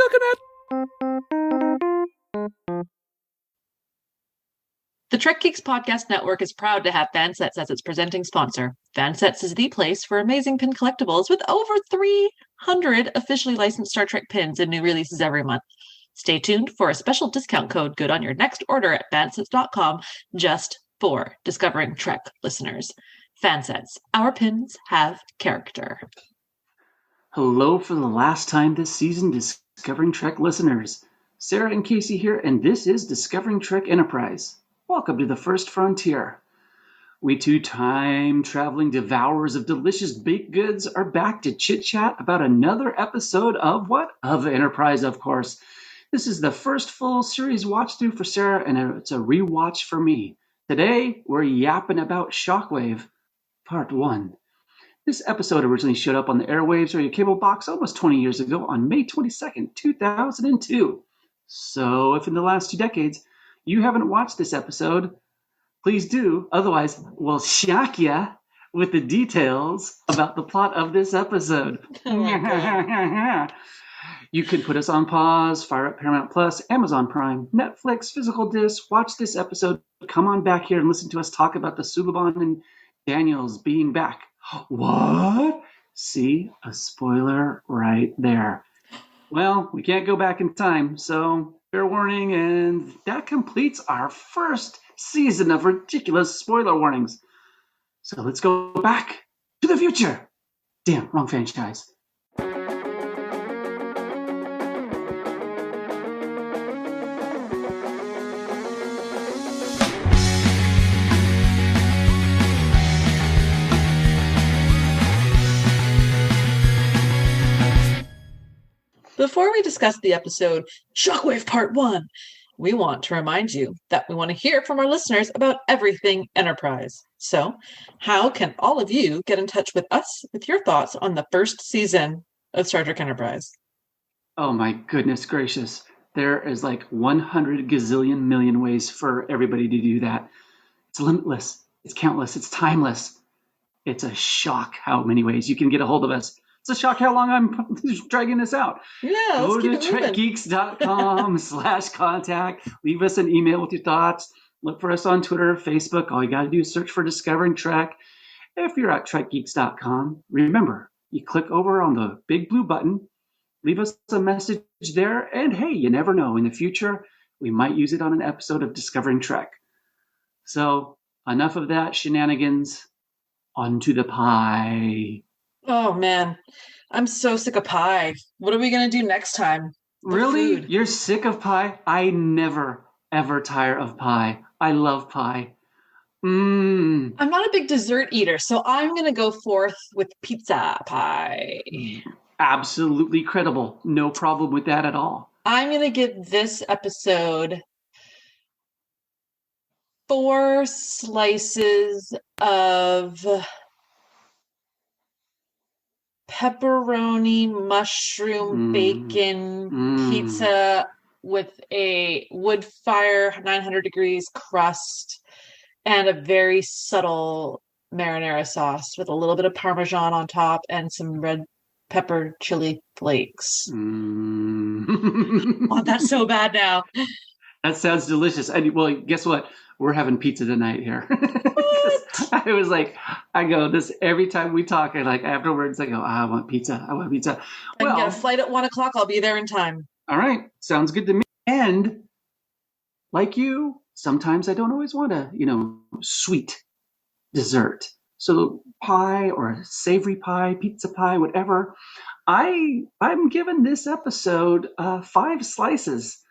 looking at? The Trek Geeks Podcast Network is proud to have Fansets as its presenting sponsor. Fansets is the place for amazing pin collectibles with over 300 officially licensed Star Trek pins and new releases every month. Stay tuned for a special discount code good on your next order at fansets.com just for Discovering Trek listeners. Fansets, our pins have character. Hello for the last time this season, Discovering Trek listeners. Sara and Kasey here, and this is Discovering Trek Enterprise. Welcome to the First Frontier. We two time-traveling devourers of delicious baked goods are back to chit-chat about another episode of what? Of Enterprise, of course. This is the first full series watch-through for Sara, and it's a rewatch for me. Today, we're yapping about Shockwave, Part 1. This episode originally showed up on the airwaves or your cable box almost 20 years ago on May 22nd, 2002. So, if in the last 2 decades you haven't watched this episode, please do. Otherwise, we'll shock ya with the details about the plot of this episode. You can put us on pause, fire up Paramount Plus, Amazon Prime, Netflix, physical disc, watch this episode, come on back here and listen to us talk about the Suliban and Daniels being back. What? See? A spoiler right there. Well, we can't go back in time, so fair warning, and that completes our first season of ridiculous spoiler warnings. So let's go back to the future. Damn, wrong franchise. Before we discuss the episode Shockwave Part 1, we want to remind you that we want to hear from our listeners about everything Enterprise. So, how can all of you get in touch with us with your thoughts on the first season of Star Trek Enterprise? Oh my goodness gracious. There is like 100 gazillion million ways for everybody to do that. It's limitless. It's countless. It's timeless. It's a shock how many ways you can get a hold of us. It's a shock how long I'm dragging this out. Yeah, go to trekgeeks.com/contact. Leave us an email with your thoughts. Look for us on Twitter, Facebook. All you got to do is search for Discovering Trek. If you're at trekgeeks.com, remember, you click over on the big blue button, leave us a message there, and hey, you never know. In the future, we might use it on an episode of Discovering Trek. So, enough of that shenanigans. On to the pie. Oh, man. I'm so sick of pie. What are we going to do next time? Really? Food. You're sick of pie? I never, ever tire of pie. I love pie. I'm not a big dessert eater, so I'm going to go forth with pizza pie. Absolutely credible. No problem with that at all. I'm going to give this episode 4 slices of pepperoni, mushroom, bacon pizza with a wood fire, 900 degrees crust, and a very subtle marinara sauce with a little bit of Parmesan on top and some red pepper chili flakes. Oh, that's so bad now. That sounds delicious. Well, guess what? We're having pizza tonight here. I was like, I go this every time we talk. And like afterwards, I go, I want pizza. I want pizza. I can get a flight at 1:00. I'll be there in time. All right, sounds good to me. And like you, sometimes I don't always want a sweet dessert. So pie or savory pie, pizza pie, whatever. I'm giving this episode 5 slices.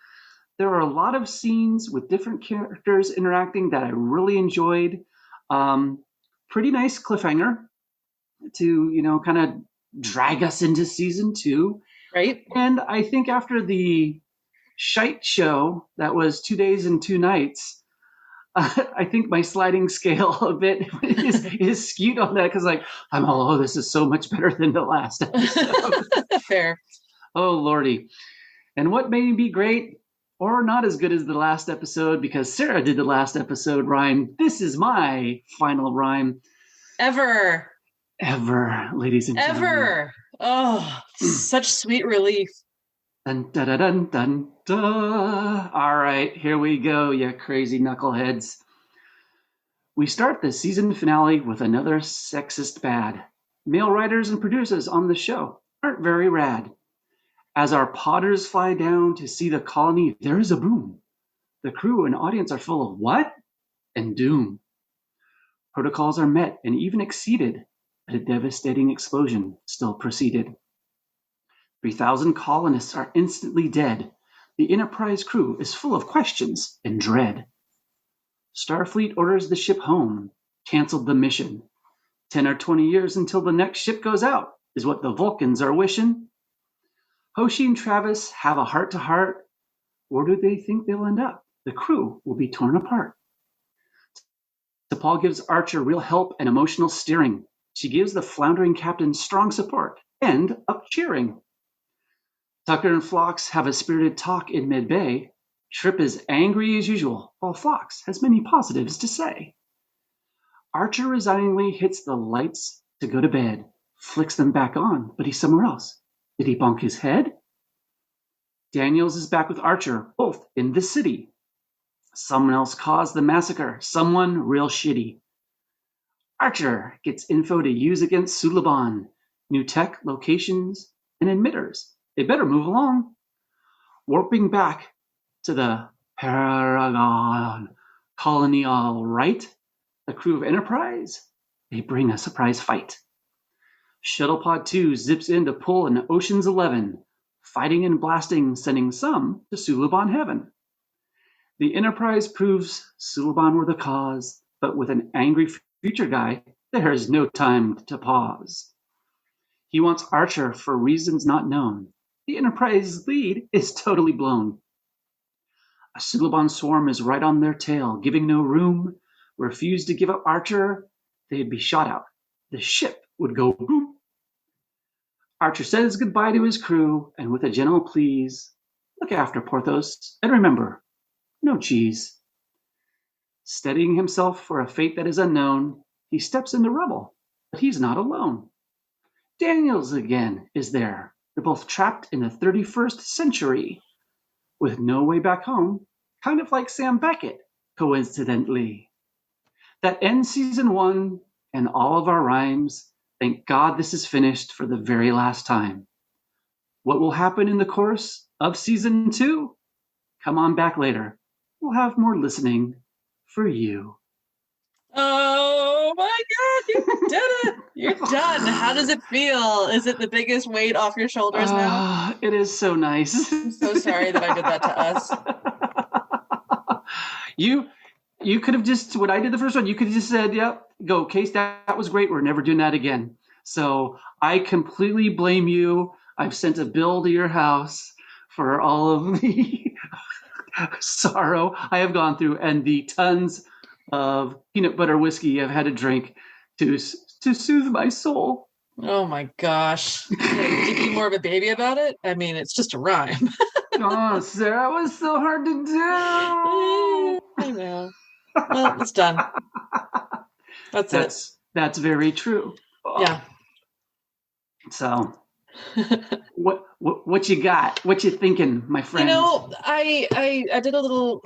There are a lot of scenes with different characters interacting that I really enjoyed. Pretty nice cliffhanger to, kind of drag us into season 2. Right. And I think after the shite show that was 2 days and 2 nights, I think my sliding scale a bit is skewed on that because this is so much better than the last episode. Fair. Oh, Lordy. And what may be great or not as good as the last episode, because Sara did the last episode rhyme. This is my final rhyme. Ever, ladies and gentlemen. Ever. Oh, such sweet relief. Dun, dun, dun, dun, dun, dun. All right, here we go, you crazy knuckleheads. We start the season finale with another sexist bad. Male writers and producers on the show aren't very rad. As our podders fly down to see the colony, there is a boom. The crew and audience are full of what? And doom. Protocols are met and even exceeded, but a devastating explosion still proceeded. 3,000 colonists are instantly dead. The Enterprise crew is full of questions and dread. Starfleet orders the ship home, canceled the mission. 10 or 20 years until the next ship goes out is what the Vulcans are wishing. Hoshi and Travis have a heart-to-heart. Where do they think they'll end up? The crew will be torn apart. T'Pol gives Archer real help and emotional steering. She gives the floundering captain strong support and up cheering. Tucker and Phlox have a spirited talk in mid-bay. Trip is angry as usual, while Phlox has many positives to say. Archer resigningly hits the lights to go to bed, flicks them back on, but he's somewhere else. Did he bonk his head? Daniels is back with Archer, both in the city. Someone else caused the massacre, someone real shitty. Archer gets info to use against Suliban, new tech, locations, and emitters. They better move along. Warping back to the Paragon colony, all right. The crew of Enterprise, they bring a surprise fight. Shuttlepod 2 zips in to pull an Ocean's 11, fighting and blasting, sending some to Suliban heaven. The Enterprise proves Suliban were the cause, but with an angry future guy, there is no time to pause. He wants Archer for reasons not known. The Enterprise lead is totally blown. A Suliban swarm is right on their tail, giving no room. Refuse to give up Archer, they'd be shot out. The ship would go boom. Archer says goodbye to his crew, and with a gentle please, look after Porthos, and remember, no cheese. Steadying himself for a fate that is unknown, he steps into rubble, but he's not alone. Daniels again is there. They're both trapped in the 31st century, with no way back home, kind of like Sam Beckett, coincidentally. That ends season 1 and all of our rhymes. Thank God this is finished for the very last time. What will happen in the course of season 2? Come on back later. We'll have more listening for you. Oh my God, you did it! You're done. How does it feel? Is it the biggest weight off your shoulders now? It is so nice. I'm so sorry that I did that to us. You could have just, when I did the first one, you could have just said, yep, go, Case, that was great. We're never doing that again. So I completely blame you. I've sent a bill to your house for all of the sorrow I have gone through and the tons of peanut butter whiskey I've had to drink to soothe my soul. Oh my gosh. Did you be more of a baby about it? I mean, it's just a rhyme. Oh, Sarah, it was so hard to do. I know. Well, it's done. That's it. That's very true. Yeah. So what you got? What you thinking, my friend? You know, I did a little,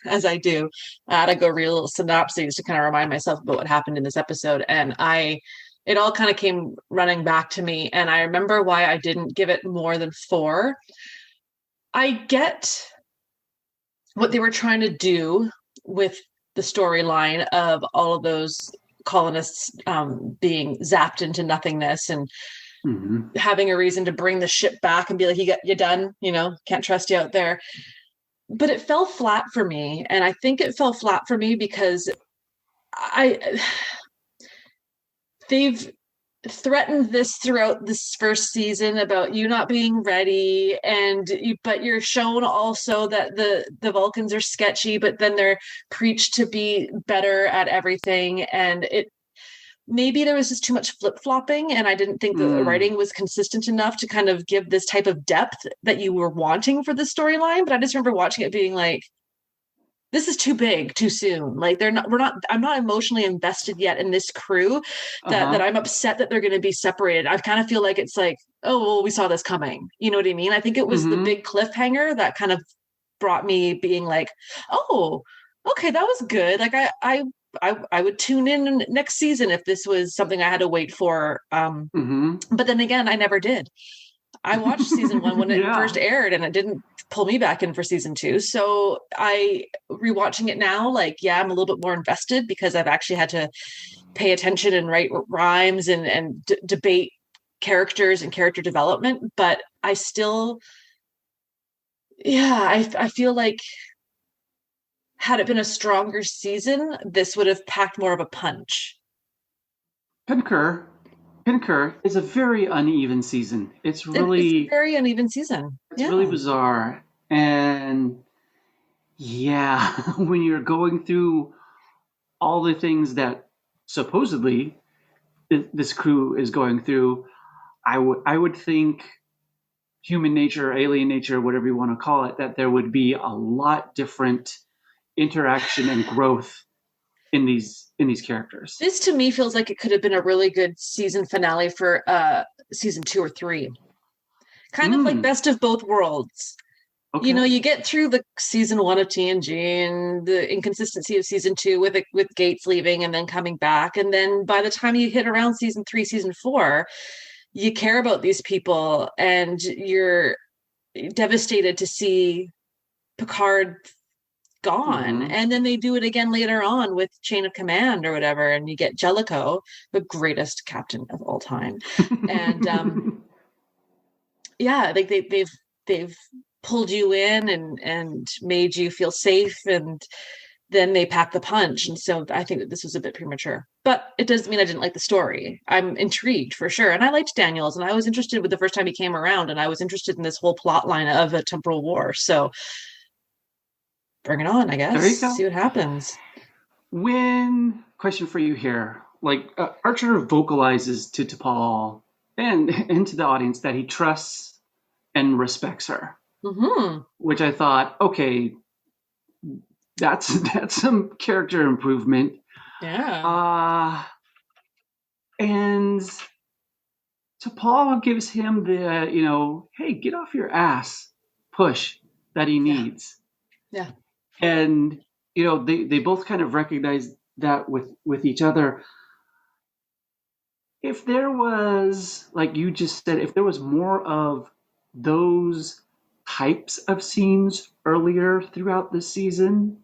as I do, I had to go read a little synopsis to kind of remind myself about what happened in this episode. And it all kind of came running back to me. And I remember why I didn't give it more than 4. I get what they were trying to do with the storyline of all of those colonists being zapped into nothingness and having a reason to bring the ship back and be like, you done, can't trust you out there. But it fell flat for me. And I think it fell flat for me because they've threatened this throughout this first season about you not being ready, but you're shown also that the Vulcans are sketchy, but then they're preached to be better at everything, and maybe there was just too much flip-flopping, and I didn't think the writing was consistent enough to kind of give this type of depth that you were wanting for the storyline. But I just remember watching it being like, this is too big too soon. Like I'm not emotionally invested yet in this crew that Uh-huh. I'm upset that they're going to be separated. I kind of feel like it's like, oh, well, we saw this coming. You know what I mean? I think it was the Mm-hmm. big cliffhanger that kind of brought me being like, oh, okay, that was good. Like I would tune in next season if this was something I had to wait for. Mm-hmm. But then again, I never did. I watched season one when it first Yeah. aired and it didn't pull me back in for season two. So I rewatching it now, like, yeah, I'm a little bit more invested because I've actually had to pay attention and write rhymes and debate characters and character development. But I still, yeah, I feel like had it been a stronger season, this would have packed more of a punch. Concur. Concur. It's a very uneven season. It's a very uneven season. It's really Yeah. bizarre. And yeah, when you're going through all the things that supposedly this crew is going through, I would think human nature, alien nature, whatever you want to call it, that there would be a lot different interaction and growth in these characters. This to me feels like it could have been a really good season finale for season two or three. Kind of like Mm, best of both worlds. You know, okay. you get through the season one of TNG and the inconsistency of season two with Gates leaving and then coming back. And then by the time you hit around season three, season four, you care about these people and you're devastated to see Picard gone. Mm-hmm. And then they do it again later on with Chain of Command or whatever, and you get Jellicoe, the greatest captain of all time. And yeah, like they've pulled you in and made you feel safe, and then they pack the punch. And so I think that this was a bit premature, but it doesn't mean I didn't like the story. I'm intrigued for sure, and I liked Daniels, and I was interested with the first time he came around, and I was interested in this whole plot line of a temporal war. So bring it on, I There guess. you See go. what happens. When question for you here, like Archer vocalizes to T'Pol and to the audience that he trusts and respects her, Mm-hmm. which I thought, okay, that's that's some character improvement. Yeah. Uh and T'Pol gives him the, hey, get off your ass push that he Yeah. needs. Yeah. And they both kind of recognize that with each other. If there was, like you just said, if there was more of those types of scenes earlier throughout the season,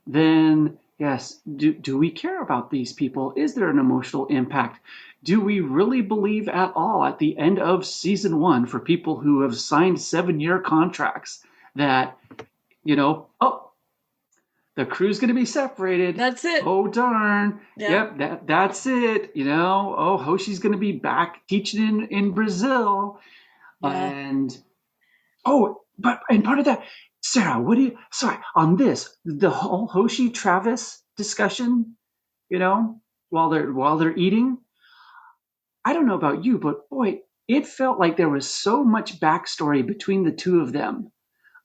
then yes, do we care about these people? Is there an emotional impact? Do we really believe at all at the end of season one, for people who have signed 7-year contracts, that, oh, the crew's going to be separated? That's it. Oh, darn. Yeah. Yep, that's it. Oh, Hoshi's going to be back teaching in Brazil. Yeah. And, oh, and part of that, Sarah, what do you, sorry, on this, the whole Hoshi Travis discussion, while they're eating, I don't know about you, but boy, it felt like there was so much backstory between the two of them,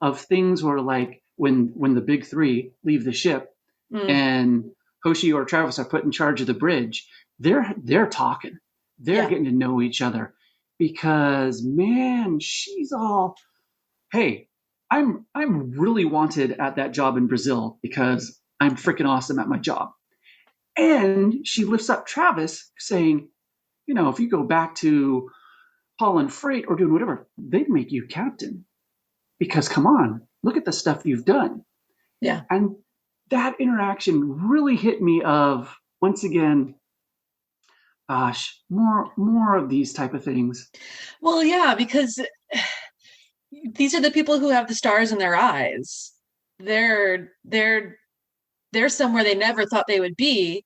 of things where, like, when the big three leave the ship Mm. and Hoshi or Travis are put in charge of the bridge, they're talking, they're Yeah. getting to know each other, because man, she's all, hey, I'm really wanted at that job in Brazil because I'm freaking awesome at my job. And she lifts up Travis, saying, if you go back to hauling freight or doing whatever, they'd make you captain, because come on, look at the stuff you've done. Yeah. And that interaction really hit me of, once again, gosh, more of these type of things. Well, yeah, because these are the people who have the stars in their eyes. They're somewhere they never thought they would be.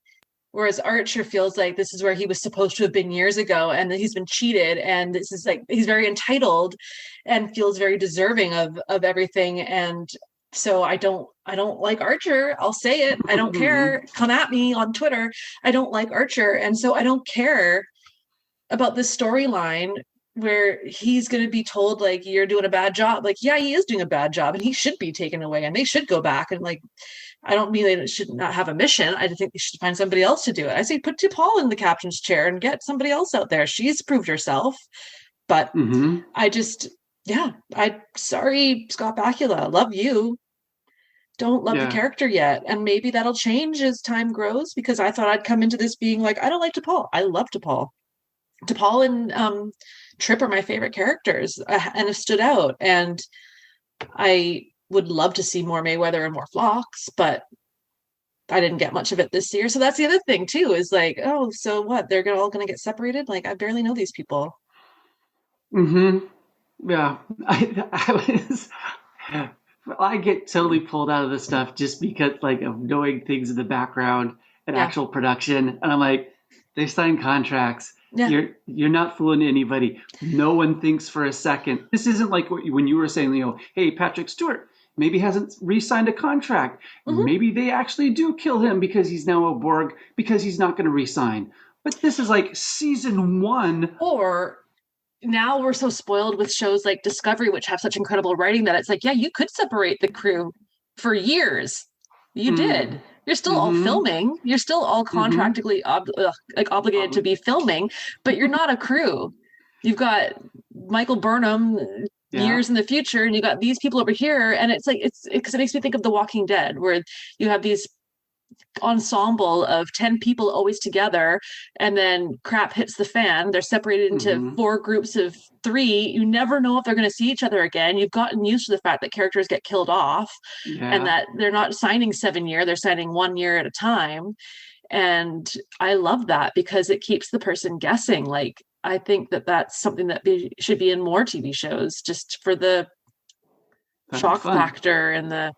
Whereas Archer feels like this is where he was supposed to have been years ago, and that he's been cheated, and this is like he's very entitled and feels very deserving of everything. And so I don't like Archer. I'll say it. I don't care. Come at me on Twitter. I don't like Archer, and so I don't care about this storyline where he's going to be told like you're doing a bad job. Like, yeah, he is doing a bad job and he should be taken away and they should go back. And like, I don't mean they should not have a mission. I think they should find somebody else to do it. I say put T'Pol in the captain's chair and get somebody else out there. She's proved herself. But I just, yeah, sorry, Scott Bakula, love you. Don't love the character yet. And maybe that'll change as time grows, because I thought I'd come into this being like, I don't like T'Pol. I love T'Pol. T'Pol and Trip are my favorite characters and have stood out. And I would love to see more Mayweather and more Phlox, but I didn't get much of it this year. So that's the other thing too, is like, oh, so what? They're all going to get separated? Like, I barely know these people. Yeah. I get totally pulled out of this stuff just because like of knowing things in the background and actual production. And I'm like, they signed contracts. Yeah. You're not fooling anybody. No one thinks for a second. This isn't like when you were saying, hey, Patrick Stewart maybe hasn't re-signed a contract. Maybe they actually do kill him because he's now a Borg, because he's not going to re-sign. But this is like season 1. Or now we're so spoiled with shows like Discovery, which have such incredible writing, that it's like, yeah, you could separate the crew for years. You did. You're still all filming. You're still all contractually obligated to be filming, but you're not a crew. You've got Michael Burnham years in the future, and you got these people over here, and it's like because it makes me think of The Walking Dead, where you have these ensemble of 10 people always together, and then crap hits the fan. They're separated into 4 groups of 3. You never know if they're going to see each other again. You've gotten used to the fact that characters get killed off and that they're not signing 7-year, they're signing 1 year at a time. And I love that because it keeps the person guessing. Like, I think that that's something that should be in more TV shows, just for the shock factor and the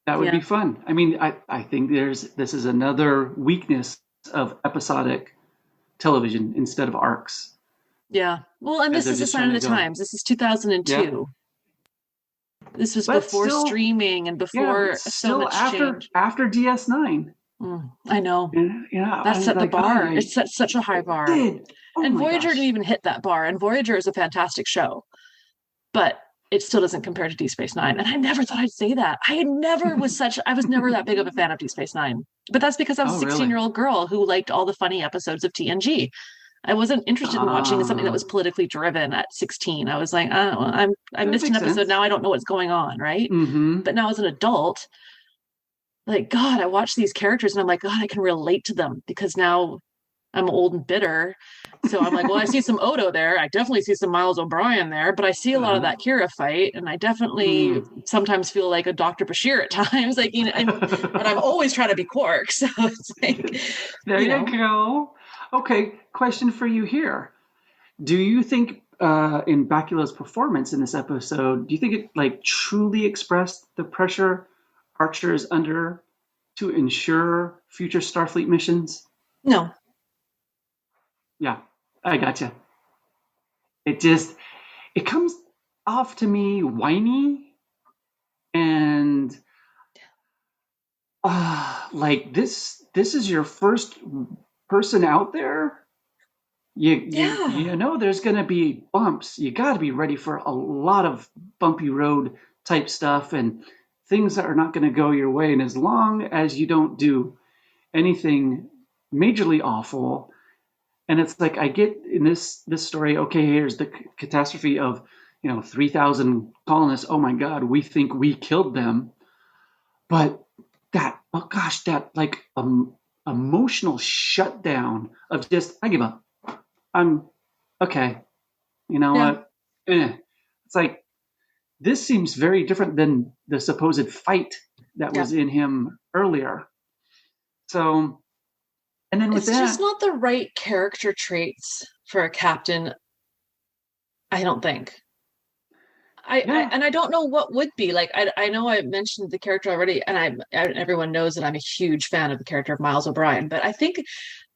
that would be fun. I mean, I think this is another weakness of episodic television instead of arcs. Yeah. Well, and this is a sign of the times. This is 2002. Yeah. This was before streaming and before so much change. After DS9. I know. Yeah. That set the bar. It set such a high bar. It did. And Voyager didn't even hit that bar. And Voyager is a fantastic show. But it still doesn't compare to Deep Space Nine. And I never thought I'd say that. I was never that big of a fan of Deep Space Nine. But that's because I was a 16-year-old girl who liked all the funny episodes of TNG. I wasn't interested in watching something that was politically driven at 16. I was like, I missed an episode. Now I don't know what's going on, right? But now as an adult, like, God, I watch these characters and I'm like, God, I can relate to them because now I'm old and bitter. So I'm like, well, I see some Odo there. I definitely see some Miles O'Brien there, but I see a lot of that Kira fight. And I definitely sometimes feel like a Dr. Bashir at times, like, and I'm always trying to be Quark. So it's like, there you go. Okay. Question for you here. Do you think in Bakula's performance in this episode, do you think it like truly expressed the pressure Archer is under to ensure future Starfleet missions? No. Yeah, I gotcha. It comes off to me whiny and like this is your first person out there. You know there's going to be bumps. You got to be ready for a lot of bumpy road type stuff and things that are not going to go your way. And as long as you don't do anything majorly awful. And it's like, I get in this story, okay, here's the catastrophe of, 3,000 colonists. Oh my God, we think we killed them. But that like emotional shutdown of just, I give up. I'm okay. You know what? It's like, this seems very different than the supposed fight that was in him earlier. So, and then with it's just not the right character traits for a captain, I don't think. And I don't know what would be. Like, I know I mentioned the character already, and everyone knows that I'm a huge fan of the character of Miles O'Brien, but I think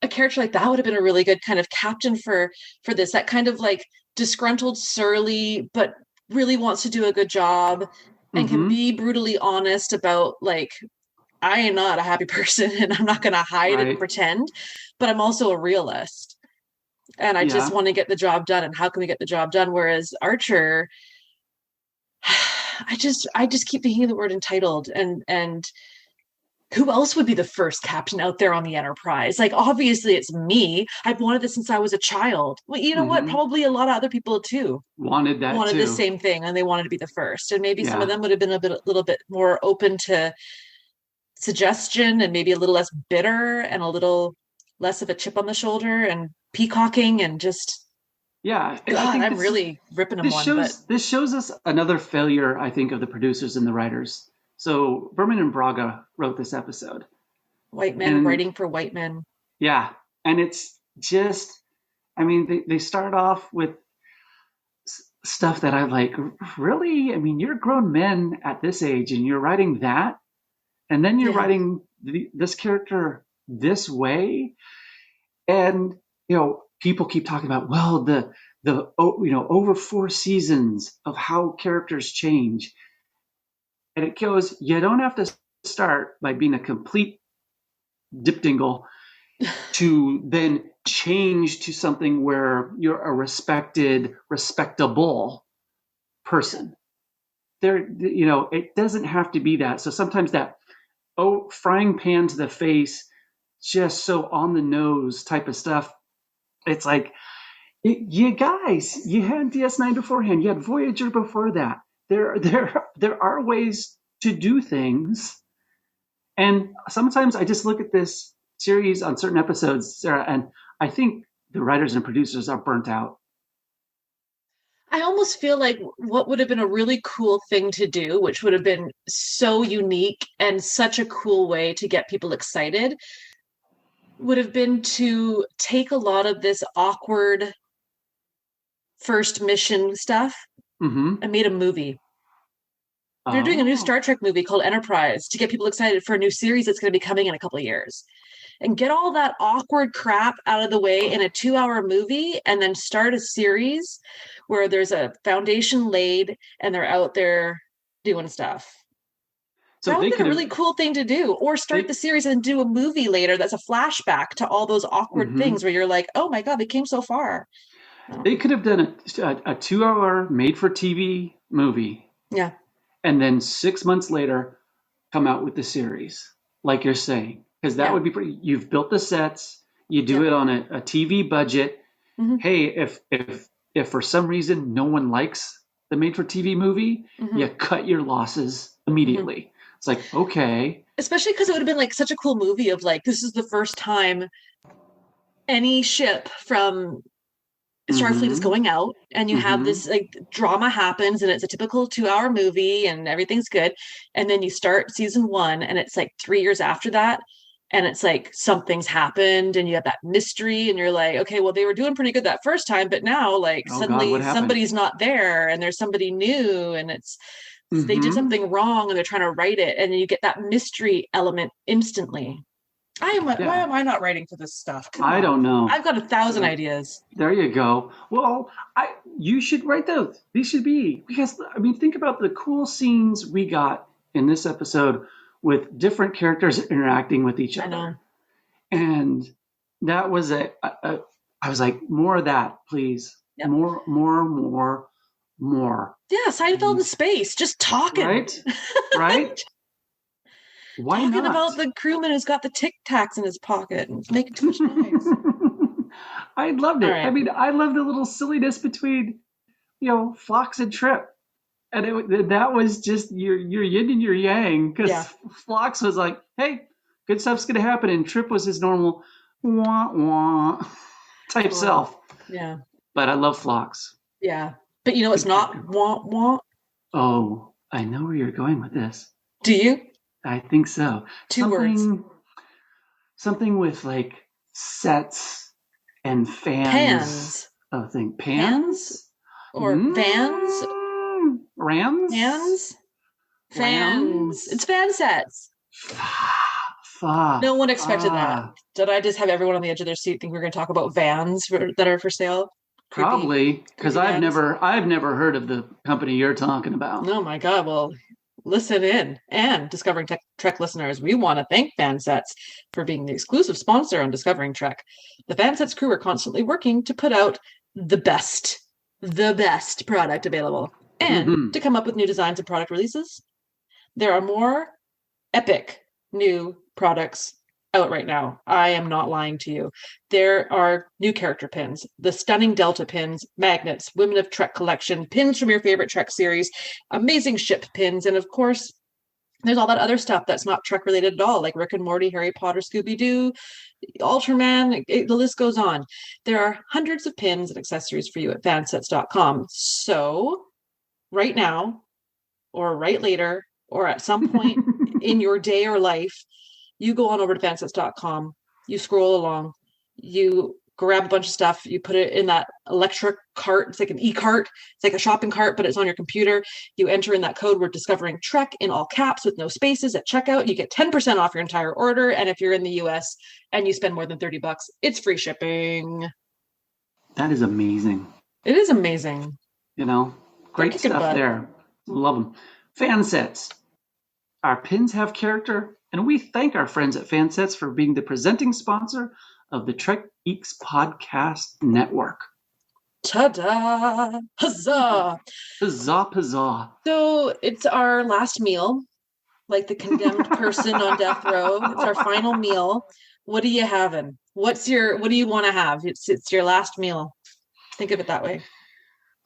a character like that would have been a really good kind of captain for this, that kind of like disgruntled, surly, but really wants to do a good job and can be brutally honest about, like, I am not a happy person and I'm not going to hide and pretend, but I'm also a realist. and I just Yeah. want to get the job done. And how can we get the job done? Whereas Archer, I just keep thinking of the word entitled, and who else would be the first captain out there on the Enterprise? Like, obviously, it's me. I've wanted this since I was a child. Well, you know what? Hmm. Probably a lot of other people too Wanted that wanted the too. same thing, and they wanted to be the first. And maybe some of Yeah. them would have been a little bit more open to suggestion, and maybe a little less bitter, and a little less of a chip on the shoulder, and peacocking, and just Yeah. I God, think I'm really ripping them one. But this shows us another failure, I think, of the producers and the writers. So Berman and Braga wrote this episode. white men And writing for white men. yeah, and it's just, I mean, they start off with stuff that I'm like, really? I mean, you're grown men at this age and you're writing that? And then you're Yeah. writing this character this way? And, people keep talking about, well, over 4 seasons of how characters change. And it goes, you don't have to start by being a complete dipdingle to then change to something where you're a respectable person. It doesn't have to be that. So sometimes that frying pan to the face, just so on the nose type of stuff. It's like, you guys, you had DS9 beforehand, you had Voyager before that. There are ways to do things, and sometimes I just look at this series on certain episodes, Sarah, and I think the writers and producers are burnt out. I almost feel like what would have been a really cool thing to do, which would have been so unique and such a cool way to get people excited, would have been to take a lot of this awkward first mission stuff Mm-hmm. and made a movie. They're doing a new Oh, Star Trek movie called Enterprise to get people excited for a new series that's going to be coming in a couple of years. And get all that awkward crap out of the way in a 2-hour movie, and then start a series where there's a foundation laid and they're out there doing stuff. so That would they have been could a have really cool thing to do. Or start they. the series and do a movie later that's a flashback to all those awkward Mm-hmm. things where you're like, oh my God, they came so far. They could have done a 2 hour made for TV movie, Yeah. and then 6 months later come out with the series, like you're saying, because that Yeah. would be pretty. You've built the sets, you do Yeah. it on a TV budget. Mm-hmm. Hey, if for some reason no one likes the made for TV movie, Mm-hmm. you cut your losses Mm-hmm. immediately. It's like, okay. Especially because it would have been like such a cool movie of like, this is the first time any ship from Starfleet is Mm-hmm. going out, and you have Mm-hmm. this like drama happens, and it's a typical 2-hour movie, and everything's good. And then you start season one, and it's like 3 years after that, and it's like something's happened, and you have that mystery, and you're like, okay, well, they were doing pretty good that first time, but now like Oh God, suddenly what happened? somebody's not there, and there's somebody new, and it's they did Mm-hmm. something wrong, and they're trying to write it, and you get that mystery element instantly. Why Yeah. am I not writing for this stuff? Come I on. don't know. I've got 1,000 ideas. There you go. Well, you should write those. These should be, because I mean, think about the cool scenes we got in this episode with different characters interacting with each I know. other, and that was I was like, more of that, please. Yep. More. Yeah, Seinfeld in space, just talking. Right? Right? Why Talking not? about the crewman who's got the Tic Tacs in his pocket and making too much noise. I loved All it. I right. mean, I loved the little silliness between, Phlox and Trip. And that was just your yin and your yang, because Yeah. Phlox was like, hey, good stuff's going to happen. And Trip was his normal wah wah type self. Yeah. But I love Phlox. Yeah. But it's not wah wah. Oh, I know where you're going with this. Do you? I think so. Two words. Something with like sets and fans. Pans. Oh, thing. Pans? Or vans? Rams? Fans? Fans. It's fan sets. Fuck. No one expected that. Did I just have everyone on the edge of their seat think we were going to talk about vans that are for sale? Probably, because I've vans. never heard of the company you're talking about. Oh my God. Well, listen in. And Discovering Trek listeners, we want to thank Fansets for being the exclusive sponsor on Discovering Trek. The Fansets crew are constantly working to put out the best product available and to come up with new designs and product releases. There are more epic new products out right now. I am not lying to you. There are new character pins, the stunning Delta pins, magnets, Women of Trek collection, pins from your favorite Trek series, amazing ship pins, and of course, there's all that other stuff that's not Trek related at all, like Rick and Morty, Harry Potter, Scooby-Doo, Ultraman, the list goes on. There are hundreds of pins and accessories for you at fansets.com. So right now, or right later, or at some point in your day or life, you go on over to fansets.com, you scroll along, you grab a bunch of stuff, you put it in that electric cart. It's like an e-cart. It's like a shopping cart, but it's on your computer. You enter in that code, we're Discovering Trek in all caps with no spaces at checkout. You get 10% off your entire order. And if you're in the US and you spend more than $30, it's free shipping. That is amazing. It is amazing. Great stuff there. Love them. Fansets. Our pins have character, and we thank our friends at Fansets for being the presenting sponsor of the Trek Geeks Podcast Network. Ta-da! Huzzah! Huzzah, huzzah. So it's our last meal, like the condemned person on death row. It's our final meal. What are you having? What do you want to have? It's your last meal. Think of it that way.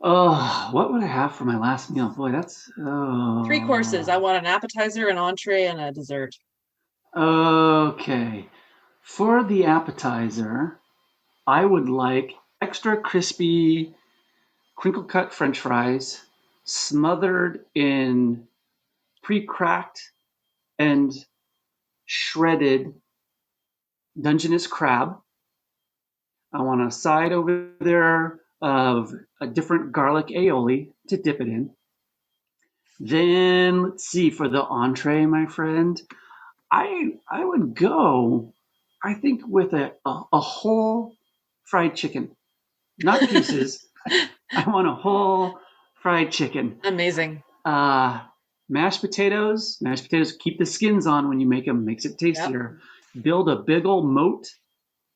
Oh, what would I have for my last meal? Boy, that's... 3 courses. I want an appetizer, an entree, and a dessert. Okay. For the appetizer, I would like extra crispy crinkle cut French fries smothered in pre-cracked and shredded Dungeness crab. I want a side over there of a different garlic aioli to dip it in. Then let's see, for the entree, my friend, I would go, I think, with a whole fried chicken, not pieces. I want a whole fried chicken. Amazing. Mashed potatoes. Mashed potatoes keep the skins on when you make them, makes it tastier. Yep. Build a big old moat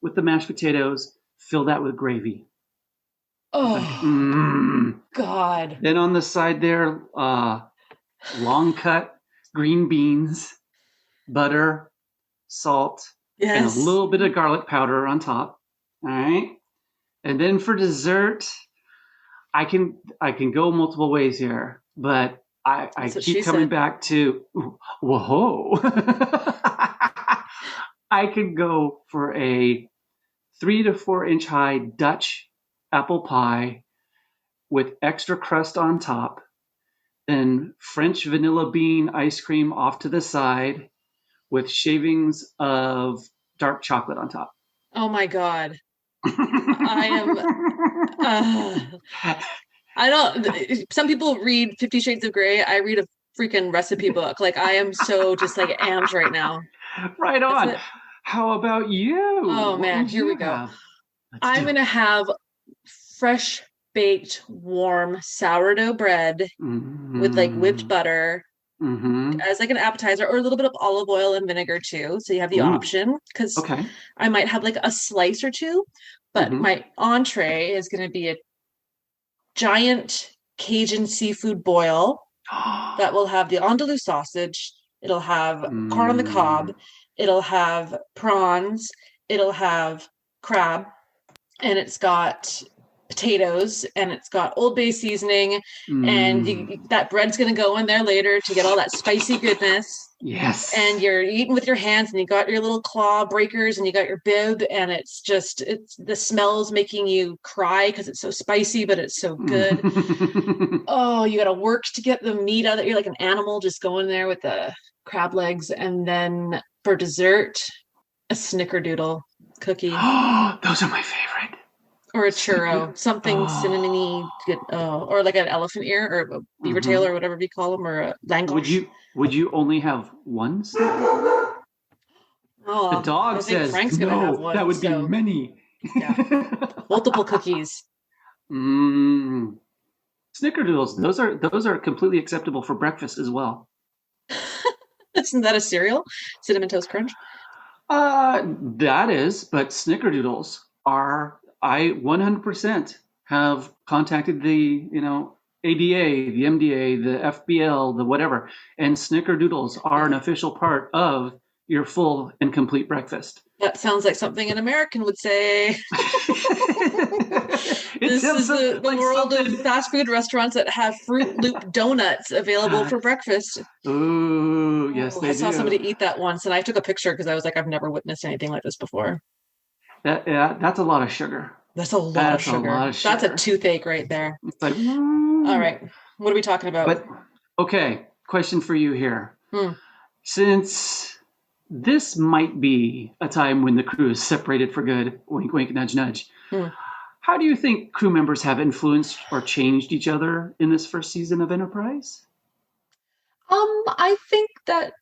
with the mashed potatoes. Fill that with gravy. Oh, God. Then on the side there, long cut green beans, butter, salt, and a little bit of garlic powder on top. All right. And then for dessert, I can go multiple ways here, but I keep coming back to, whoa. I could go for a 3 to 4 inch high Dutch apple pie with extra crust on top, then French vanilla bean ice cream off to the side with shavings of dark chocolate on top. Oh my God. Some people read 50 Shades of Grey. I read a freaking recipe book. Like, I am so just like amped right now. Right on. How about you? Oh man, here we go. I'm going to have fresh baked warm sourdough bread with like whipped butter as like an appetizer, or a little bit of olive oil and vinegar too. So you have the option, because I might have like a slice or two, but my entree is going to be a giant Cajun seafood boil that will have the andalou sausage. It'll have corn on the cob. It'll have prawns. It'll have crab, and it's got potatoes, and it's got Old Bay seasoning, and that bread's going to go in there later to get all that spicy goodness. Yes. And you're eating with your hands, and you got your little claw breakers, and you got your bib, and it's the smell's making you cry because it's so spicy, but it's so good. Oh, you got to work to get the meat out of it. You're like an animal just going there with the crab legs. And then for dessert, a snickerdoodle cookie. Those are my favorite. Or a churro, something cinnamony, good, or like an elephant ear or a beaver tail or whatever you call them, or a langosh. Would you only have one? The dog says Frank's gonna have one, that would be many. Yeah. Multiple cookies. Snickerdoodles. Those are completely acceptable for breakfast as well. Isn't that a cereal? Cinnamon Toast Crunch? That is, but snickerdoodles are, I 100% have contacted the, ADA, the MDA, the FBL, the whatever, and snickerdoodles are an official part of your full and complete breakfast. That sounds like something an American would say. It This sounds is the like world something. of fast food restaurants that have Fruit Loop donuts available for breakfast. Ooh, yes, Oh, I they saw somebody do. eat that once and I took a picture because I was like, I've never witnessed anything like this before. Yeah, that's a lot of sugar. That's a lot of That's a lot sugar. of That's a sugar. toothache right there. It's like, All right. What are we talking about? but okay, question for you here. Hmm. Since this might be a time when the crew is separated for good, wink, wink, nudge, nudge, Hmm. how do you think crew members have influenced or changed each other in this first season of Enterprise? I think that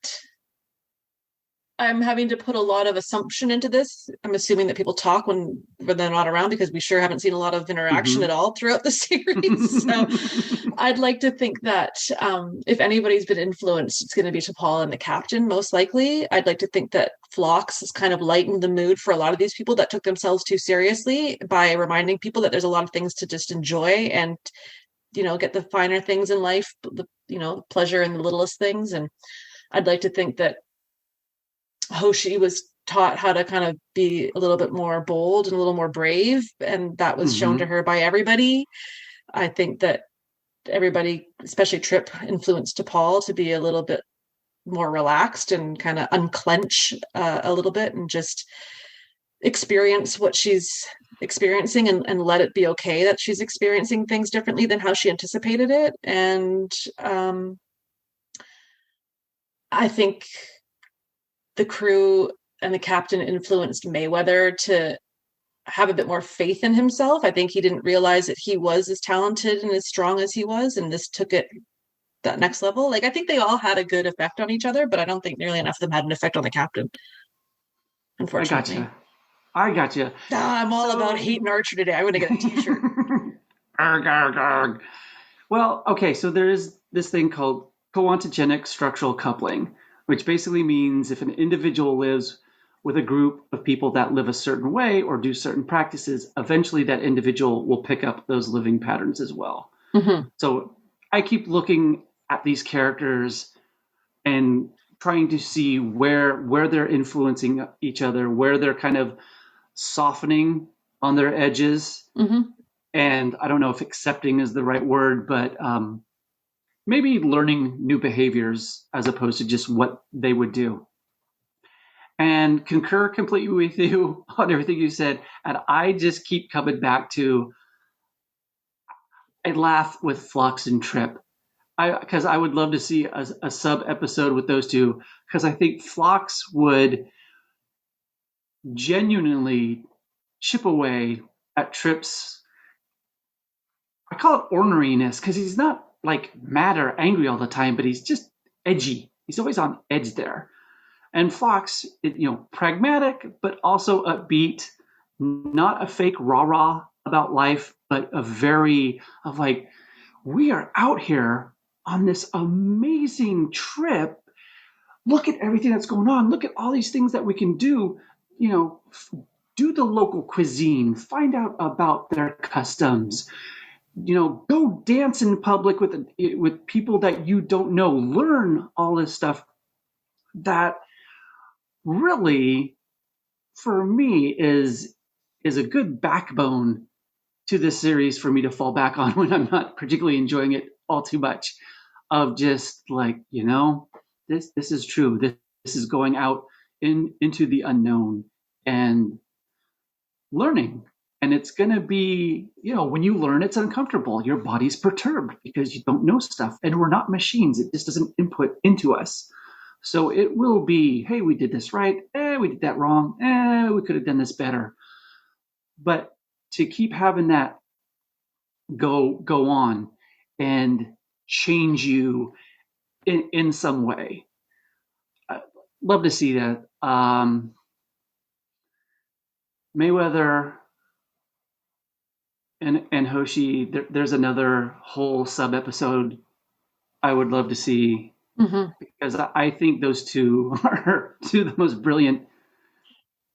I'm having to put a lot of assumption into this. I'm assuming that people talk when they're not around because we sure haven't seen a lot of interaction at Mm-hmm. all throughout the series. So I'd like to think that if anybody's been influenced, it's going to be T'Pol and the captain, most likely. I'd like to think that Phlox has kind of lightened the mood for a lot of these people that took themselves too seriously by reminding people that there's a lot of things to just enjoy and, get the finer things in life, the pleasure in the littlest things. And I'd like to think that Hoshi was taught how to kind of be a little bit more bold and a little more brave, and that was shown to Mm-hmm. her by everybody. I think that everybody, especially Trip, influenced T'Pol to be a little bit more relaxed and kind of unclench a little bit and just experience what she's experiencing and let it be okay that she's experiencing things differently than how she anticipated it. And I think the crew and the captain influenced Mayweather to have a bit more faith in himself. I think he didn't realize that he was as talented and as strong as he was, and this took it that next level. Like I think they all had a good effect on each other, but I don't think nearly enough of them had an effect on the captain, I unfortunately. gotcha. I gotcha. I'm all about So, hate and Archer today. I'm gonna get a t-shirt. arg, arg, arg. Well, okay, so there is this thing called coantogenic structural coupling, which basically means if an individual lives with a group of people that live a certain way or do certain practices, eventually that individual will pick up those living patterns as well. Mm-hmm. So I keep looking at these characters and trying to see where they're influencing each other, where they're kind of softening on their edges. Mm-hmm. And I don't know if accepting is the right word, but maybe learning new behaviors as opposed to just what they would do. And concur completely with you on everything you said. And I just keep coming back to I laugh with Phlox and Trip. Because I would love to see a sub episode with those two. Because I think Phlox would genuinely chip away at Trip's, I call it orneriness, because he's not like mad or angry all the time, but he's just edgy. He's always on edge there. And Fox, pragmatic, but also upbeat, not a fake rah-rah about life, but a very of like, we are out here on this amazing trip. Look at everything that's going on. Look at all these things that we can do. Do the local cuisine, find out about their customs, go dance in public with people that you don't know, learn all this stuff that really for me is a good backbone to this series for me to fall back on when I'm not particularly enjoying it all too much, of just like, this is true, this is going out into the unknown and learning. And it's going to be, when you learn, it's uncomfortable. Your body's perturbed because you don't know stuff. And we're not machines. It just doesn't input into us. So it will be, hey, we did this right. We did that wrong. We could have done this better. But to keep having that go on and change you in some way, I'd love to see that. Mayweather and Hoshi, there's another whole sub episode I would love to see because I think those two are two of the most brilliant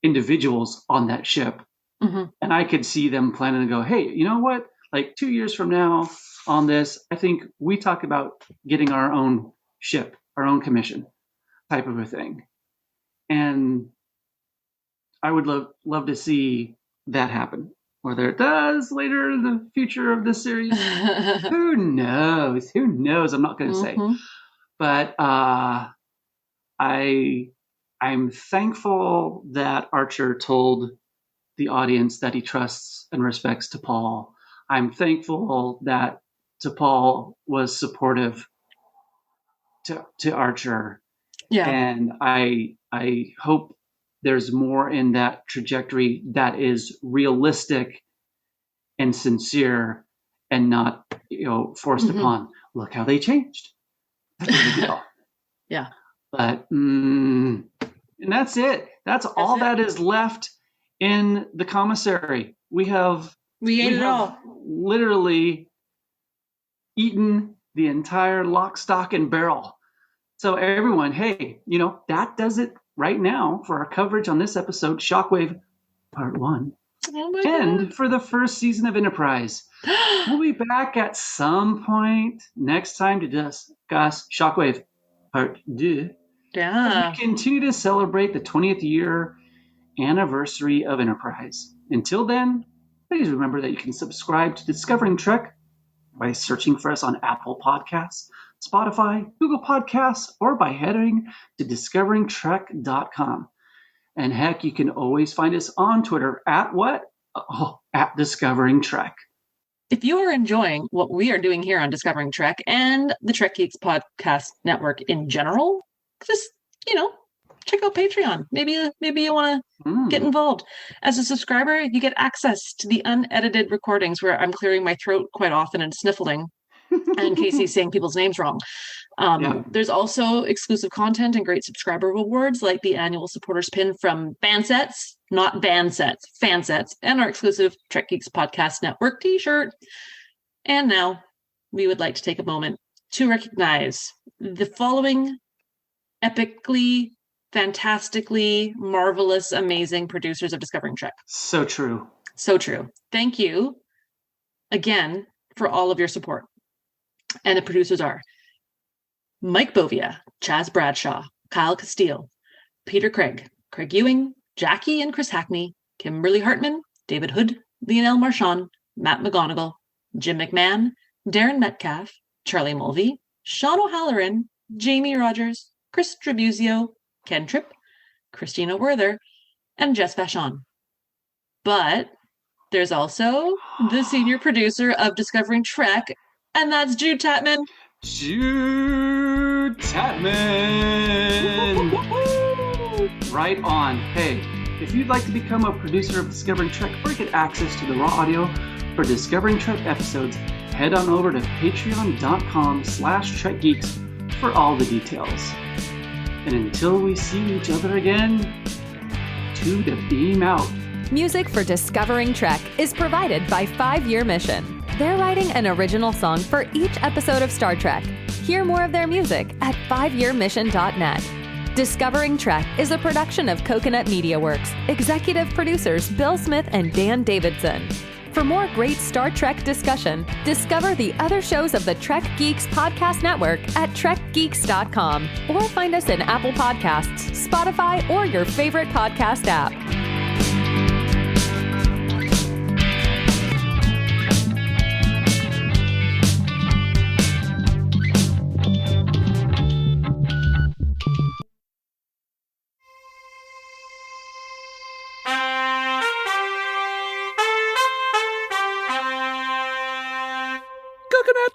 individuals on that ship. And I could see them planning to go, hey, you know what? Like 2 years from now on this, I think we talk about getting our own ship, our own commission type of a thing. And I would love to see that happen. Whether it does later in the future of this series, who knows? Who knows? I'm not going to say. But I'm thankful that Archer told the audience that he trusts and respects T'Pol. I'm thankful that T'Pol was supportive to Archer. Yeah. And I hope there's more in that trajectory that is realistic and sincere and not, forced upon. Look how they changed. That's a big deal. Yeah. But and that's it. That's all that is left in the commissary. We ate it all. Literally eaten the entire lock, stock, and barrel. So everyone, hey, that does it right now for our coverage on this episode, Shockwave Part 1. Oh my and God. For the first season of Enterprise. We'll be back at some point next time to discuss Shockwave Part 2. Yeah. As we continue to celebrate the 20th year anniversary of Enterprise. Until then, please remember that you can subscribe to Discovering Trek by searching for us on Apple Podcasts, Spotify, Google Podcasts, or by heading to discoveringtrek.com. And heck, you can always find us on Twitter at what? At Discovering Trek. If you are enjoying what we are doing here on Discovering Trek and the Trek Geeks podcast network in general, just, check out Patreon. Maybe you want to get involved. As a subscriber, you get access to the unedited recordings where I'm clearing my throat quite often and sniffling, and Kasey's saying people's names wrong. There's also exclusive content and great subscriber rewards like the annual supporters pin from Fansets, not Bansets, Fansets, and our exclusive Trek Geeks Podcast Network t-shirt. And now we would like to take a moment to recognize the following epically, fantastically, marvelous, amazing producers of Discovering Trek. So true. So true. Thank you again for all of your support. And the producers are Mike Bovia, Chaz Bradshaw, Kyle Castile, Peter Craig, Craig Ewing, Jackie and Chris Hackney, Kimberly Hartman, David Hood, Lionel Marchand, Matt McGonigal, Jim McMahon, Darren Metcalf, Charlie Mulvey, Sean O'Halloran, Jamie Rogers, Chris Trabuzio, Ken Tripp, Christina Werther, and Jess Vachon. But there's also the senior producer of Discovering Trek, and that's Jude Tatman. Jude Tatman! Right on. Hey, if you'd like to become a producer of Discovering Trek or get access to the raw audio for Discovering Trek episodes, head on over to patreon.com/TrekGeeks for all the details. And until we see each other again, to the beam out. Music for Discovering Trek is provided by 5 Year Mission. They're writing an original song for each episode of Star Trek. Hear more of their music at 5yearmission.net. Discovering Trek is a production of Coconut Media Works. Executive producers Bill Smith and Dan Davidson. For more great Star Trek discussion, discover the other shows of the Trek Geeks Podcast Network at trekgeeks.com or find us in Apple Podcasts, Spotify, or your favorite podcast app. Coconut.